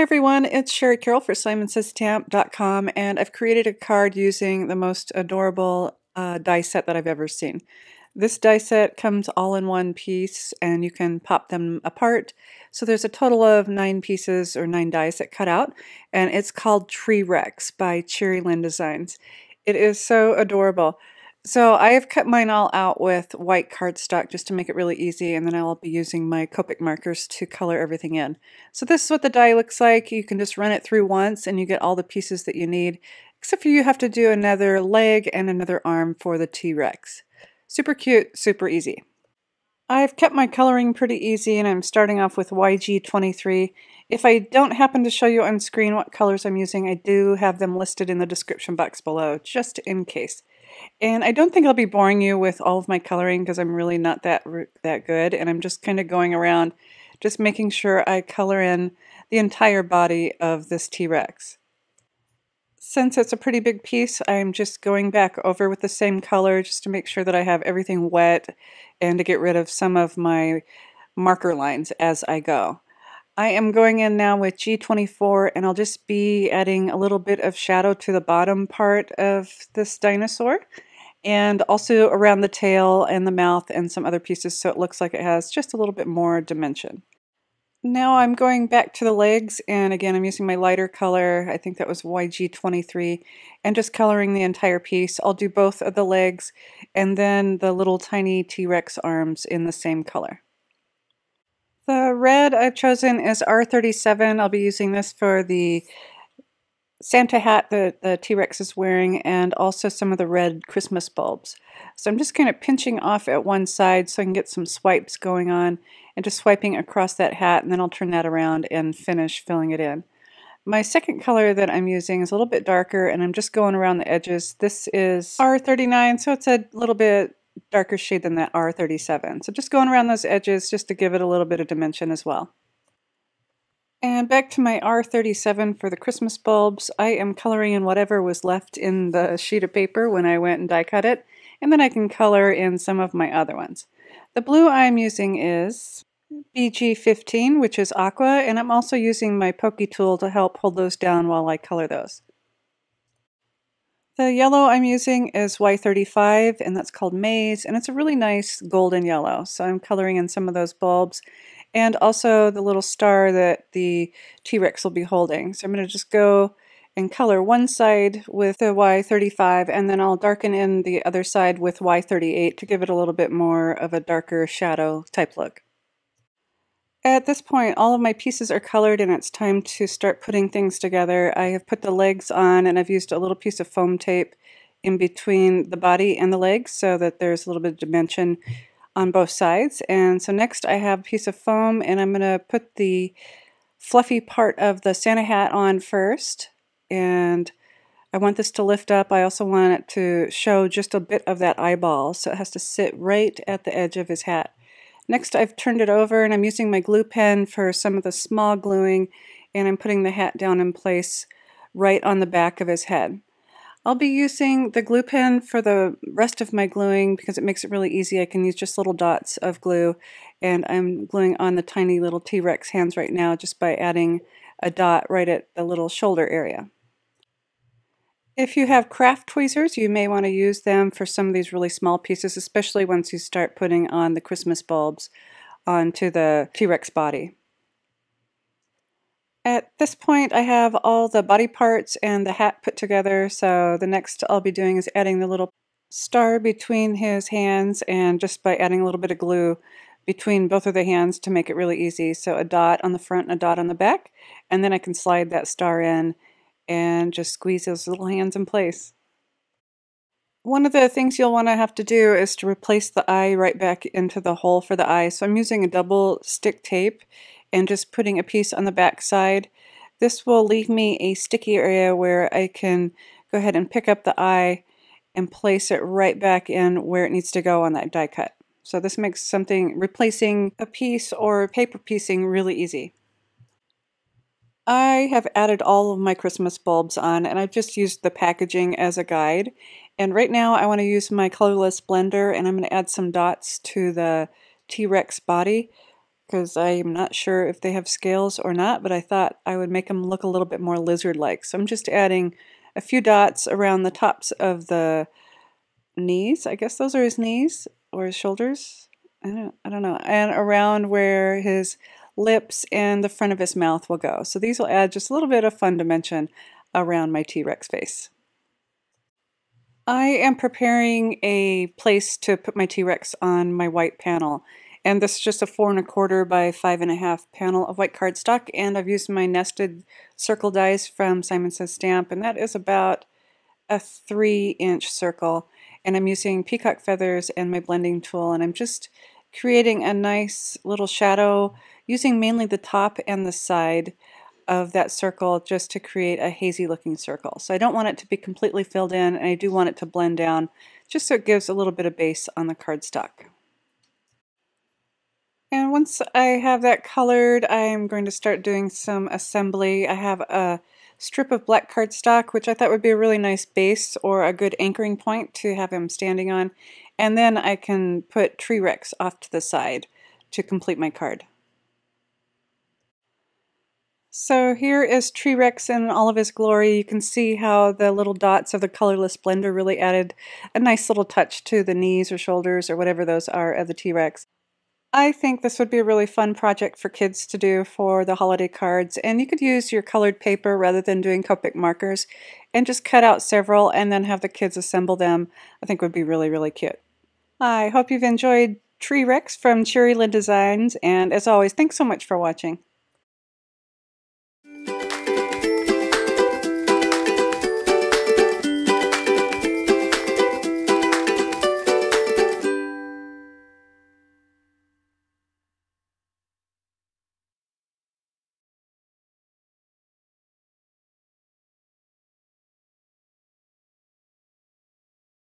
everyone, it's Shari Carroll for SimonsSaysStamp.com, and I've created a card using the most adorable die set that I've ever seen. This die set comes all in one piece and you can pop them apart. So there's a total of 9 pieces or 9 dies that cut out, and it's called Tree Rex by Cheery Lynn Designs. It is so adorable. So I have cut mine all out with white cardstock just to make it really easy, and then I'll be using my Copic markers to color everything in. So this is what the die looks like. You can just run it through once and you get all the pieces that you need, except for you have to do another leg and another arm for the T-Rex. Super cute, super easy. I've kept my coloring pretty easy and I'm starting off with YG23. If I don't happen to show you on screen what colors I'm using, I do have them listed in the description box below, just in case. And I don't think I'll be boring you with all of my coloring because I'm really not that good, and I'm just kind of going around just making sure I color in the entire body of this T-Rex. Since it's a pretty big piece, I'm just going back over with the same color just to make sure that I have everything wet and to get rid of some of my marker lines as I go. I am going in now with G24, and I'll just be adding a little bit of shadow to the bottom part of this dinosaur and also around the tail and the mouth and some other pieces so it looks like it has just a little bit more dimension. Now I'm going back to the legs, and again I'm using my lighter color, I think that was YG23, and just coloring the entire piece. I'll do both of the legs and then the little tiny T-Rex arms in the same color. The red I've chosen is R37. I'll be using this for the Santa hat that the T-Rex is wearing and also some of the red Christmas bulbs. So I'm just kind of pinching off at one side so I can get some swipes going on and just swiping across that hat, and then I'll turn that around and finish filling it in. My second color that I'm using is a little bit darker and I'm just going around the edges. This is R39, so it's a little bit darker shade than that R37. So just going around those edges just to give it a little bit of dimension as well. And back to my R37 for the Christmas bulbs. I am coloring in whatever was left in the sheet of paper when I went and die cut it, and then I can color in some of my other ones. The blue I'm using is BG15, which is Aqua, and I'm also using my pokey tool to help hold those down while I color those. The yellow I'm using is Y35, and that's called MAIZE, and it's a really nice golden yellow. So I'm coloring in some of those bulbs and also the little star that the T-Rex will be holding. So I'm going to just go and color one side with the Y35, and then I'll darken in the other side with Y38 to give it a little bit more of a darker shadow type look. At this point, all of my pieces are colored and it's time to start putting things together. I have put the legs on and I've used a little piece of foam tape in between the body and the legs so that there's a little bit of dimension on both sides. And so next I have a piece of foam, and I'm going to put the fluffy part of the Santa hat on first. And I want this to lift up. I also want it to show just a bit of that eyeball, so it has to sit right at the edge of his hat. Next I've turned it over and I'm using my glue pen for some of the small gluing, and I'm putting the hat down in place right on the back of his head. I'll be using the glue pen for the rest of my gluing because it makes it really easy. I can use just little dots of glue, and I'm gluing on the tiny little T-Rex hands right now just by adding a dot right at the little shoulder area. If you have craft tweezers, you may want to use them for some of these really small pieces, especially once you start putting on the Christmas bulbs onto the T-Rex body. At this point, I have all the body parts and the hat put together, so the next I'll be doing is adding the little star between his hands, and just by adding a little bit of glue between both of the hands to make it really easy. So a dot on the front and a dot on the back, and then I can slide that star in and just squeeze those little hands in place. One of the things you'll want to have to do is to replace the eye right back into the hole for the eye. So I'm using a double stick tape and just putting a piece on the back side. This will leave me a sticky area where I can go ahead and pick up the eye and place it right back in where it needs to go on that die cut. So this makes replacing a piece or paper piecing really easy. I have added all of my Christmas bulbs on, and I've just used the packaging as a guide. And right now I want to use my colorless blender, and I'm going to add some dots to the T-Rex body, because I'm not sure if they have scales or not, but I thought I would make them look a little bit more lizard-like. So I'm just adding a few dots around the tops of the knees. I guess those are his knees or his shoulders. I don't know. And around where his lips and the front of his mouth will go. So these will add just a little bit of fun dimension around my T-Rex face. I am preparing a place to put my T-Rex on my white panel. And this is just a 4 1/4 by 5.5 panel of white cardstock, and I've used my nested circle dies from Simon Says Stamp, and that is about a 3-inch circle. And I'm using peacock feathers and my blending tool, and I'm just creating a nice little shadow using mainly the top and the side of that circle just to create a hazy looking circle. So I don't want it to be completely filled in, and I do want it to blend down just so it gives a little bit of base on the cardstock. And once I have that colored, I'm going to start doing some assembly. I have a strip of black cardstock, which I thought would be a really nice base or a good anchoring point to have him standing on. And then I can put T-Rex off to the side to complete my card. So here is T-Rex in all of his glory. You can see how the little dots of the colorless blender really added a nice little touch to the knees or shoulders or whatever those are of the T-Rex. I think this would be a really fun project for kids to do for the holiday cards, and you could use your colored paper rather than doing Copic markers and just cut out several and then have the kids assemble them. I think would be really, really cute. I hope you've enjoyed T-Rex from Cheery Lynn Designs, and as always, thanks so much for watching.